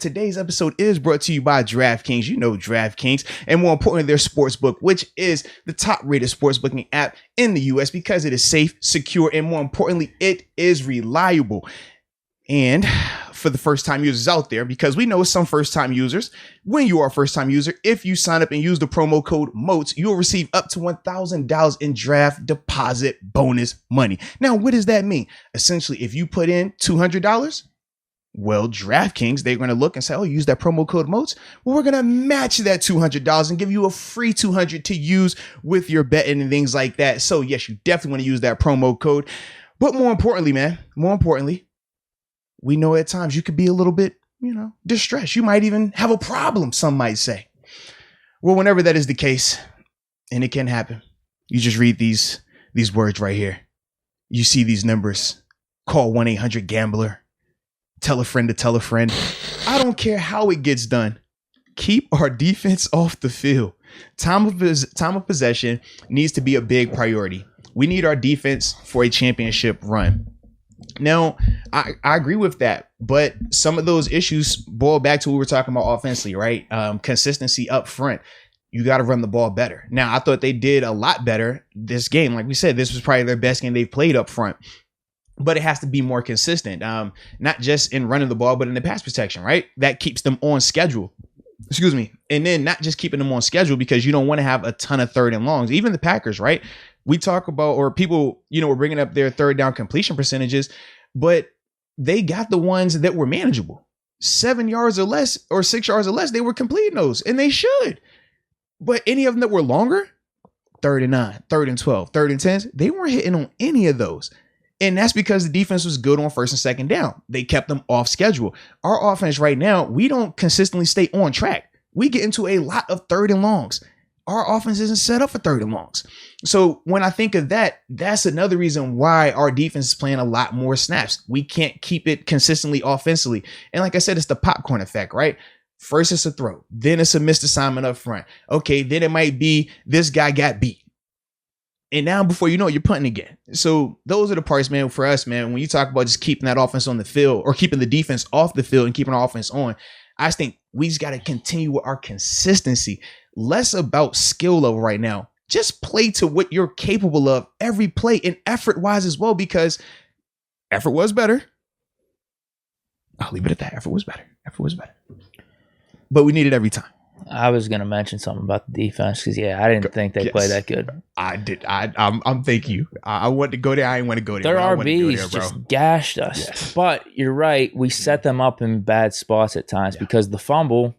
Today's episode is brought to you by DraftKings. You know DraftKings, and more importantly, their sportsbook, which is the top-rated sportsbooking app in the U.S. because it is safe, secure, and more importantly, it is reliable. And for the first-time users out there, because we know some first-time users, when you are a first-time user, if you sign up and use the promo code MOATS, you'll receive up to $1,000 in draft deposit bonus money. Now, what does that mean? Essentially, if you put in $200, well, DraftKings, they're going to look and say, oh, use that promo code MOATS. Well, we're going to match that $200 and give you a free $200 to use with your betting and things like that. So, yes, you definitely want to use that promo code. But more importantly, we know at times you could be a little bit, distressed. You might even have a problem, some might say. Well, whenever that is the case, and it can happen, you just read these words right here. You see these numbers. Call 1-800-GAMBLER. Tell a friend to tell a friend. I don't care how it gets done. Keep our defense off the field. Time of possession needs to be a big priority. We need our defense for a championship run. Now, I agree with that, but some of those issues boil back to what we were talking about offensively, right? Consistency up front. You got to run the ball better. Now, I thought they did a lot better this game. Like we said, this was probably their best game they've played up front, but it has to be more consistent, not just in running the ball, but in the pass protection, right? That keeps them on schedule. Excuse me. And then not just keeping them on schedule because you don't want to have a ton of third and longs. Even the Packers, right? We talk about, or people, were bringing up their third down completion percentages, but they got the ones that were manageable. 7 yards or less or 6 yards or less, they were completing those, and they should. But any of them that were longer, 3rd and 9, 3rd and 12, 3rd and 10s, they weren't hitting on any of those. And that's because the defense was good on 1st and 2nd down. They kept them off schedule. Our offense right now, we don't consistently stay on track. We get into a lot of 3rd and longs. Our offense isn't set up for 3rd and longs. So when I think of that, that's another reason why our defense is playing a lot more snaps. We can't keep it consistently offensively. And like I said, it's the popcorn effect, right? First it's a throw, then it's a missed assignment up front. Okay, then it might be this guy got beat. And now before you know it, you're punting again. So those are the parts, man, for us, man, when you talk about just keeping that offense on the field or keeping the defense off the field and keeping our offense on, I just think we just got to continue with our consistency. Less about skill level right now. Just play to what you're capable of every play and effort wise as well, because effort was better. I'll leave it at that. Effort was better. But we need it every time. I was going to mention something about the defense because, I didn't think they played that good. I did. I'm thank you. I wanted to go there. I didn't want to go there. Their RBs just gashed us. Yes. But you're right. We set them up in bad spots at times because the fumble,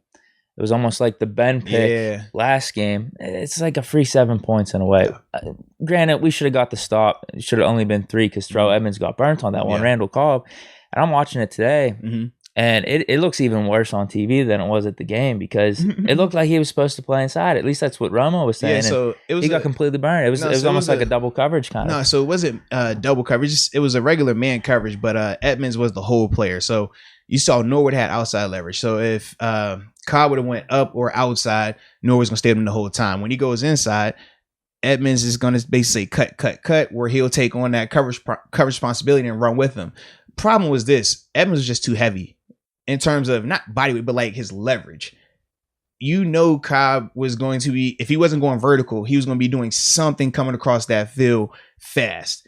it was almost like the Ben pick last game. It's like a free 7 points in a way. Yeah. Granted, we should have got the stop. It should have only been 3 because Terrell Edmonds got burnt on that one. Randall Cobb. And I'm watching it today. Mm-hmm. And it looks even worse on TV than it was at the game because it looked like he was supposed to play inside. At least that's what Romo was saying. Yeah, so he got completely burned. It was almost like a double coverage kind of. No, so it wasn't double coverage. It was a regular man coverage, but Edmonds was the whole player. So you saw Norwood had outside leverage. So if Cobb would have went up or outside, Norwood's going to stay with him the whole time. When he goes inside, Edmonds is going to basically cut, where he'll take on that coverage responsibility and run with him. Problem was this: Edmonds was just too heavy. In terms of not body weight, but like his leverage. Cobb was going to be, if he wasn't going vertical, he was going to be doing something coming across that field fast.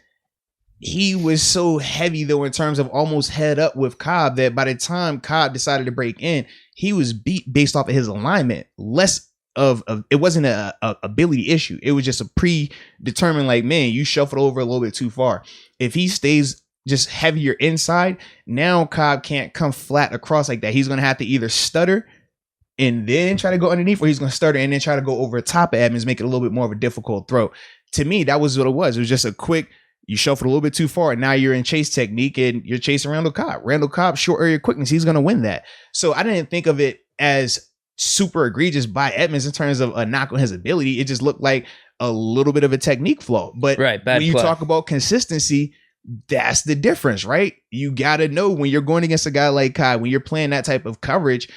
He was so heavy, though, in terms of almost head up with Cobb, that by the time Cobb decided to break in, he was beat based off of his alignment. Less of it wasn't a ability issue. It was just a predetermined, like, man, you shuffled over a little bit too far. If he stays just heavier inside, now Cobb can't come flat across like that. He's going to have to either stutter and then try to go underneath, or he's going to stutter and then try to go over top of Edmonds, make it a little bit more of a difficult throw. To me, that was what it was. It was just a quick, you shuffled a little bit too far, and now you're in chase technique and you're chasing Randall Cobb. Randall Cobb, short area quickness, he's going to win that. So I didn't think of it as super egregious by Edmonds in terms of a knock on his ability. It just looked like a little bit of a technique flaw. But when you talk about consistency, that's the difference, right? You got to know when you're going against a guy like Kai, when you're playing that type of coverage,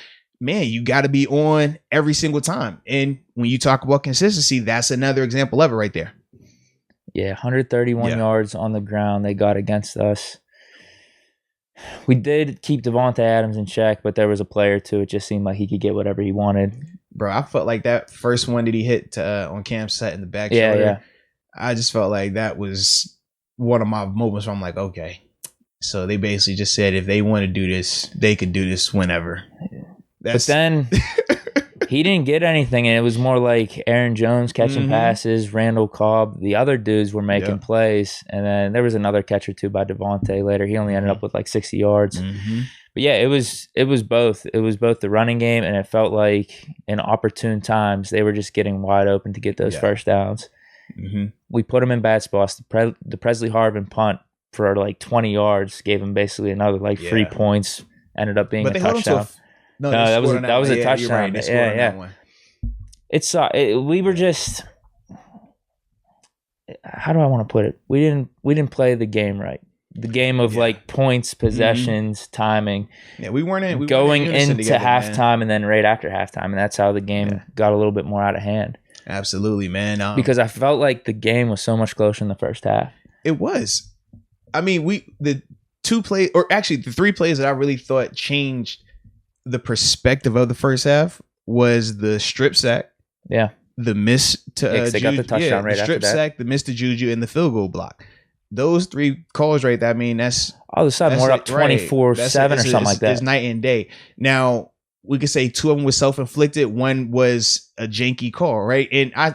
man, you got to be on every single time. And when you talk about consistency, that's another example of it right there. Yeah, 131 yards on the ground they got against us. We did keep Devontae Adams in check, but there was a play or two. It just seemed like he could get whatever he wanted. Bro, I felt like that first one that he hit on Cam Sutton in the back shoulder. Yeah. I just felt like that was one of my moments where I'm like, okay. So they basically just said if they want to do this, they could do this whenever. But then he didn't get anything, and it was more like Aaron Jones catching passes, Randall Cobb. The other dudes were making plays, and then there was another catch or two by Devontae later. He only ended up with like 60 yards. But yeah, it was both. It was both the running game, and it felt like in opportune times they were just getting wide open to get those first downs. We put them in bad spots. The Presley Harvin punt for like 20 yards gave him basically another like 3 points. Ended up being a touchdown. No, that was a touchdown. Right. Yeah. We were just. How do I want to put it? We didn't play the game right. The game of like points, possessions, timing. Yeah, we weren't going into halftime and then right after halftime, and that's how the game got a little bit more out of hand. Absolutely, man. Because I felt like the game was so much closer in the first half. It was. I mean, the 2 plays, or actually the 3 plays that I really thought changed the perspective of the first half was the strip sack. Yeah. The miss to they got the touchdown right after that. The strip sack, the miss to Juju, and the field goal block. Those 3 calls right there, I mean, that's all of a sudden we're up 24-7 or something like that. It's night and day. Now, we could say 2 of them was self-inflicted. One was a janky call, right? And I